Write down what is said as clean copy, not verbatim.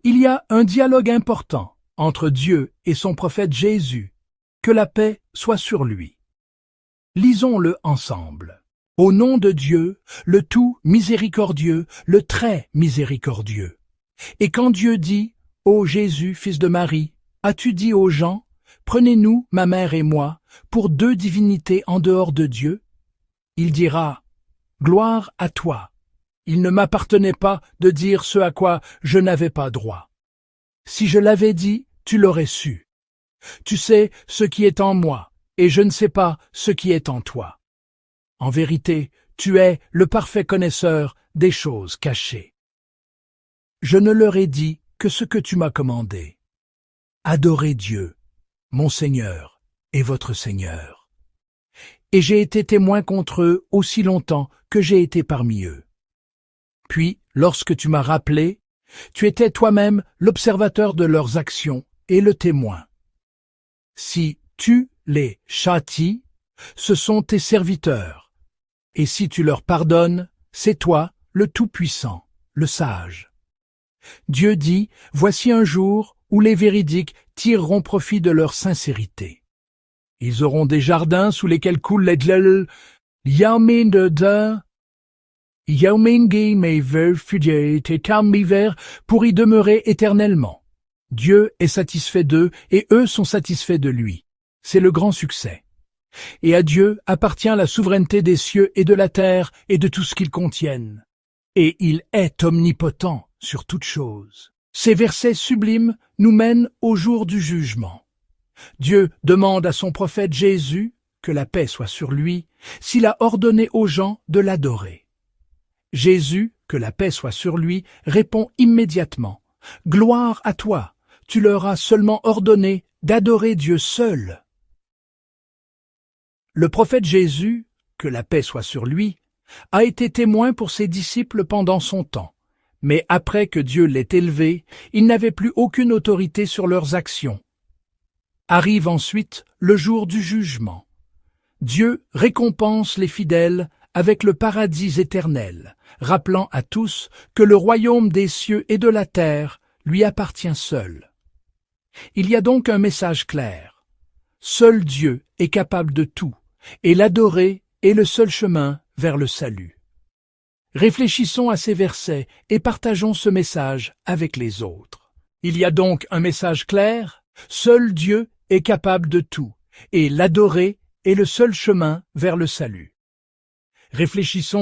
il y a un dialogue important entre Dieu et son prophète Jésus. Que la paix soit sur lui. Lisons-le ensemble. Au nom de Dieu, le tout miséricordieux, le très miséricordieux. Et quand Dieu dit, « Ô Jésus, fils de Marie, as-tu dit aux gens, prenez-nous, ma mère et moi, pour deux divinités en dehors de Dieu ?» Il dira, « Gloire à toi. Il ne m'appartenait pas de dire ce à quoi je n'avais pas droit. Si je l'avais dit, tu l'aurais su. Tu sais ce qui est en moi, et je ne sais pas ce qui est en toi. En vérité, tu es le parfait connaisseur des choses cachées. Je ne leur ai dit que ce que tu m'as commandé. Adorez Dieu, mon Seigneur et votre Seigneur. Et j'ai été témoin contre eux aussi longtemps que j'ai été parmi eux. Puis, lorsque tu m'as rappelé, tu étais toi-même l'observateur de leurs actions et le témoin. Si tu les châties, ce sont tes serviteurs, et si tu leur pardonnes, c'est toi, le Tout-Puissant, le Sage. Dieu dit, voici un jour où les véridiques tireront profit de leur sincérité. Ils auront des jardins sous lesquels coulent les glel, yamin de pour y demeurer éternellement. Dieu est satisfait d'eux et eux sont satisfaits de lui. C'est le grand succès. Et à Dieu appartient la souveraineté des cieux et de la terre et de tout ce qu'ils contiennent. Et il est omnipotent sur toutes choses. Ces versets sublimes nous mènent au jour du jugement. Dieu demande à son prophète Jésus, que la paix soit sur lui, s'il a ordonné aux gens de l'adorer. Jésus, que la paix soit sur lui, répond immédiatement, « Gloire à toi, tu leur as seulement ordonné d'adorer Dieu seul. » Le prophète Jésus, que la paix soit sur lui, a été témoin pour ses disciples pendant son temps, mais après que Dieu l'ait élevé, il n'avait plus aucune autorité sur leurs actions. Arrive ensuite le jour du jugement. Dieu récompense les fidèles avec le paradis éternel, rappelant à tous que le royaume des cieux et de la terre lui appartient seul. Il y a donc un message clair. Seul Dieu est capable de tout, et l'adorer est le seul chemin vers le salut. Réfléchissons à ces versets et partageons ce message avec les autres. Il y a donc un message clair, seul Dieu est capable de tout, et l'adorer est le seul chemin vers le salut. Réfléchissons